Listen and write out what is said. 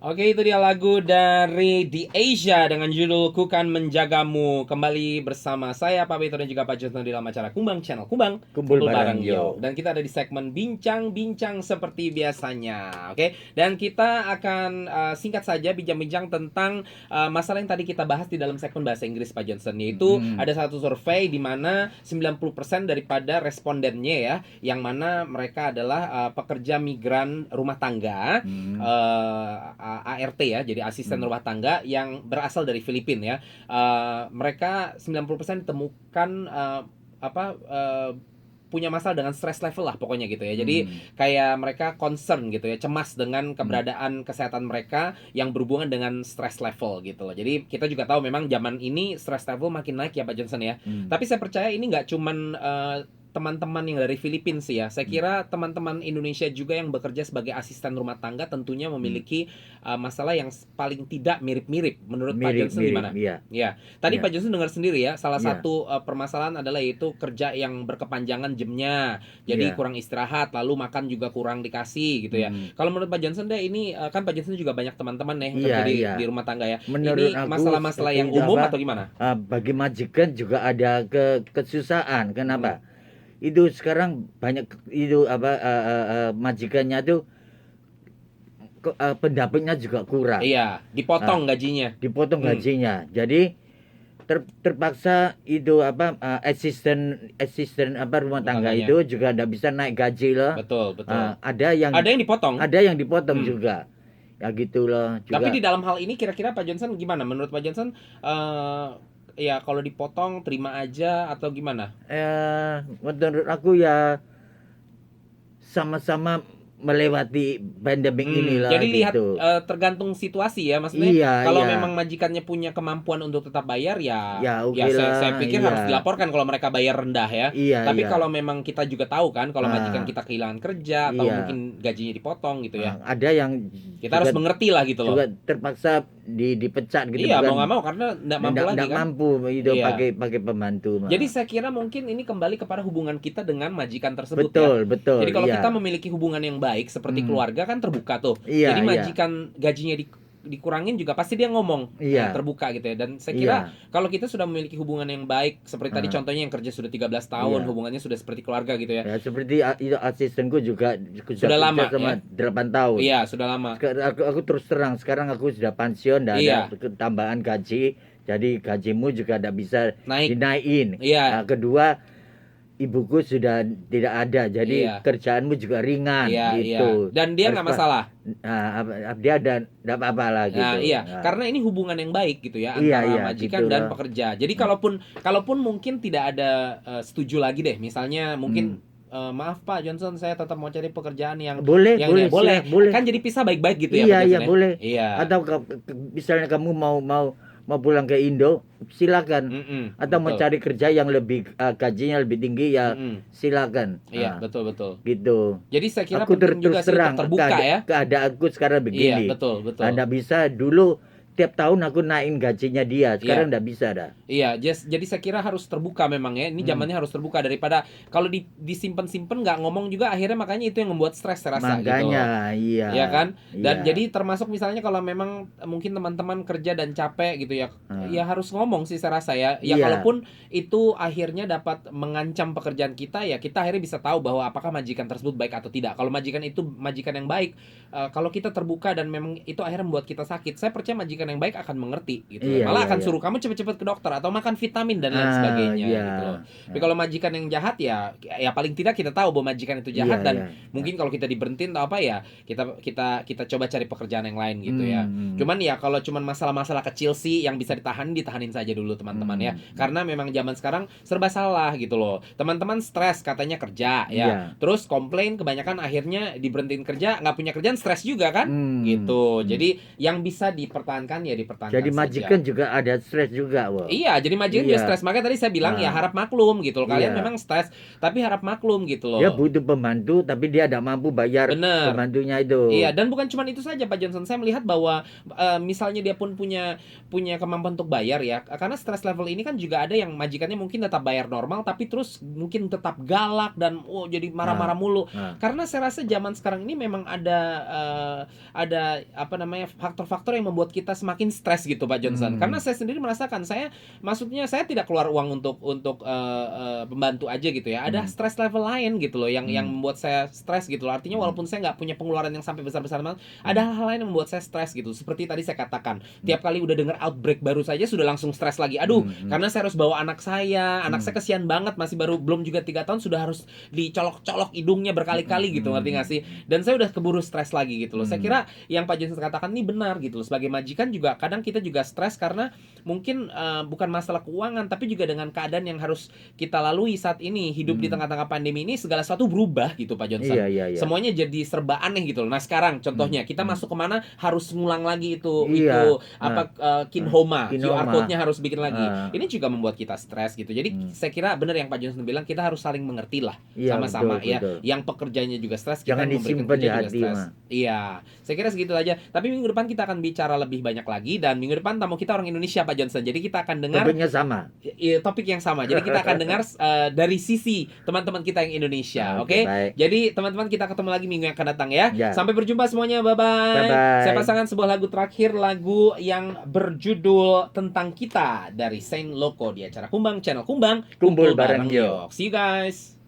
Oke, itu dia lagu dari The Asia dengan judul Ku Kan Menjagamu. Kembali bersama saya Pak Beto dan juga Pak Johnson di dalam acara Kumbang Channel Kumbang Kumpul Bareng bareng Yo. yo. Dan kita ada di segmen bincang-bincang seperti biasanya. Oke, dan kita akan singkat saja bincang-bincang tentang masalah yang tadi kita bahas di dalam segmen bahasa Inggris Pak Johnson, yaitu ada satu survei di mana 90% daripada respondennya ya, yang mana mereka adalah pekerja migran rumah tangga, ART ya, jadi asisten rumah tangga yang berasal dari Filipina ya. Mereka 90% ditemukan punya masalah dengan stress level lah pokoknya gitu ya. Jadi kayak mereka concern gitu ya, cemas dengan keberadaan kesehatan mereka yang berhubungan dengan stress level gitu loh. Jadi kita juga tahu memang zaman ini stress level makin naik ya Pak Johnson ya. Tapi saya percaya ini nggak cuman teman-teman yang dari Filipina sih ya. Saya kira teman-teman Indonesia juga yang bekerja sebagai asisten rumah tangga tentunya memiliki masalah yang paling tidak mirip-mirip. Menurut Pak Johnson gimana? Iya. Ya, tadi Iya. Pak Johnson dengar sendiri ya, salah Iya. satu permasalahan adalah yaitu kerja yang berkepanjangan jamnya, jadi Iya. kurang istirahat, lalu makan juga kurang dikasih gitu ya. Kalau menurut Pak Johnson deh, ini kan Pak Johnson juga banyak teman-teman nih yang Iya, kerja iya. di rumah tangga ya. Menurut Ini aku masalah-masalah yang seperti umum apa, atau gimana? bagi majikan juga ada kesusahan. Kenapa? Itu sekarang banyak itu majikannya tuh pendampingnya juga kurang. Iya, dipotong gajinya. Dipotong gajinya. Jadi terpaksa itu asisten rumah tangga Tangganya. itu juga tidak bisa naik gaji loh. Betul, betul. Ada yang dipotong. ada yang dipotong juga. Ya gitu loh juga. Tapi di dalam hal ini kira-kira Pak Johnson gimana? Menurut Pak Johnson ya kalau dipotong terima aja atau gimana? Menurut aku ya sama-sama melewati pandemi inilah Jadi lihat gitu. tergantung situasi ya, maksudnya Iya, kalau iya. memang majikannya punya kemampuan untuk tetap bayar ya, Ya, oke saya lah, pikir iya. harus dilaporkan kalau mereka bayar rendah ya. Iya, Tapi iya. kalau memang kita juga tahu kan kalau majikan kita kehilangan kerja atau Iya. mungkin gajinya dipotong gitu ya. Ada yang Kita harus mengerti lah gitu loh. juga terpaksa dipecat gitu. Iya, bukan, mau nggak mau karena nggak mampu lagi nggak kan. mampu itu Iya. pakai pembantu. Jadi saya kira mungkin ini kembali kepada hubungan kita dengan majikan tersebut Betul, ya. betul. Jadi kalau iya. kita memiliki hubungan yang baik seperti keluarga kan terbuka tuh. Iya, Jadi iya. majikan gajinya dikurangin juga pasti dia ngomong Iya. terbuka gitu ya. Dan saya kira Iya. kalau kita sudah memiliki hubungan yang baik seperti tadi contohnya yang kerja sudah 13 tahun, Iya. hubungannya sudah seperti keluarga gitu ya. Ya seperti itu asistenku juga Sudah lama, sama ya? 8 tahun. Iya, sudah lama. Aku terus terang sekarang aku sudah pensiun dan Iya. ada tambahan gaji. Jadi gajimu juga tidak bisa dinaikin. Iya. Nah, kedua, ibuku sudah tidak ada, jadi Iya. kerjaanmu juga ringan Iya, gitu. iya. Dan dia nggak masalah. Dia ada tidak apa-apa lah gitu. Nah, iya, karena ini hubungan yang baik gitu ya Iya, antara iya, majikan gitu dan loh. pekerja. Jadi kalaupun mungkin tidak ada setuju lagi deh, misalnya mungkin maaf Pak Johnson, saya tetap mau cari pekerjaan yang boleh, boleh. boleh. Kan jadi pisah baik-baik gitu ya Iya, Pak iya, Johnson ya? boleh. Iya. Atau misalnya kamu mau pulang ke Indo, silakan. Atau mau betul. cari kerja yang lebih gajinya lebih tinggi ya silakan. Iya, betul. Gitu. Jadi saya kira Aku penting juga terus sih terang untuk terbuka ya. keadaanku sekarang begini. Iya, betul. Anda bisa dulu tiap tahun aku naikin gajinya dia, sekarang nggak bisa dah. Iya, jadi saya kira harus terbuka memang ya. Ini zamannya harus terbuka daripada kalau disimpan-simpan nggak ngomong juga akhirnya makanya itu yang membuat stres saya rasa gitu. Makanya, iya. Iya kan? Dan Iya. jadi termasuk misalnya kalau memang mungkin teman-teman kerja dan capek gitu ya, ya harus ngomong sih saya rasa ya. Ya Iya. kalaupun itu akhirnya dapat mengancam pekerjaan kita ya kita akhirnya bisa tahu bahwa apakah majikan tersebut baik atau tidak. Kalau majikan itu majikan yang baik, kalau kita terbuka dan memang itu akhirnya membuat kita sakit, saya percaya majikan yang baik akan mengerti gitu. Iya, Malah iya, akan iya. suruh kamu cepet-cepet ke dokter atau makan vitamin dan lain sebagainya iya. gitu loh. Tapi kalau majikan yang jahat ya paling tidak kita tahu bahwa majikan itu jahat Iya, dan iya. mungkin kalau kita diberhentiin atau apa ya kita coba cari pekerjaan yang lain gitu ya. Cuman ya kalau cuman masalah-masalah kecil sih yang bisa ditahanin saja dulu teman-teman ya. Karena memang zaman sekarang serba salah gitu loh. Teman-teman stres katanya kerja ya. Iya. Terus komplain kebanyakan akhirnya diberhentiin kerja, nggak punya kerjaan stres juga kan? Gitu. Jadi yang bisa dipertahankan pertahankan ya dipertahankan Jadi saja. majikan juga ada stres juga, Wo. Iya, jadi majikan juga Iya. stres. Makanya tadi saya bilang ya Nah. harap maklum gitu loh. Kalian Iya. memang stres, tapi harap maklum gitu Dia loh. butuh pembantu tapi dia tidak mampu bayar Bener. pembantunya itu. Iya, dan bukan cuma itu saja Pak Johnson. Saya melihat bahwa misalnya dia pun punya kemampuan untuk bayar ya. Karena stress level ini kan juga ada yang majikannya mungkin tetap bayar normal tapi terus mungkin tetap galak dan jadi marah-marah mulu. Nah. Karena saya rasa zaman sekarang ini memang ada apa namanya faktor-faktor yang membuat kita semakin stres gitu Pak Johnson. Karena saya sendiri merasakan maksudnya saya tidak keluar uang untuk pembantu aja gitu ya. Ada stress level lain gitu loh yang membuat saya stres gitu loh. Artinya walaupun saya nggak punya pengeluaran yang sampai besar-besar banget, ada hal lain yang membuat saya stres gitu. Seperti tadi saya katakan, tiap kali udah dengar outbreak baru saja sudah langsung stres lagi. Aduh, karena saya harus bawa anak saya kesian banget, masih belum juga 3 tahun sudah harus dicolok-colok hidungnya berkali-kali gitu, ngerti nggak sih? Dan saya udah keburu stres lagi gitu loh. Saya kira yang Pak Johnson katakan ini benar gitu loh. Sebagai majikan juga kadang kita juga stres karena mungkin bukan masalah keuangan, tapi juga dengan keadaan yang harus kita lalui saat ini. Hidup di tengah-tengah pandemi ini segala sesuatu berubah gitu Pak Johnson. Iya. Semuanya jadi serba aneh gitu loh. Nah sekarang contohnya kita masuk kemana harus ngulang lagi itu Kinhoma, QR code-nya harus bikin lagi. Ini juga membuat kita stres gitu. Jadi saya kira benar yang Pak Johnson bilang, kita harus saling mengerti lah sama-sama ya. Betul. Yang pekerjanya juga stres, kita Jangan yang memberikan disimpan di kerja juga hati, stres. Ma. Iya, saya kira segitu aja. Tapi minggu depan kita akan bicara lebih banyak lagi, dan minggu depan tamu kita orang Indonesia Pak Johnson. Jadi kita akan dengar Topiknya sama. Topik yang sama. Jadi kita akan dengar dari sisi teman-teman kita yang Indonesia. Oke? Baik. Jadi teman-teman kita ketemu lagi minggu yang akan datang ya. Ya. Sampai berjumpa semuanya. Bye-bye. Bye-bye. Saya pasangkan sebuah lagu terakhir, lagu yang berjudul Tentang Kita dari Saint Loco di acara Kumbang, channel Kumbang Kumpul bareng Yok. See you guys.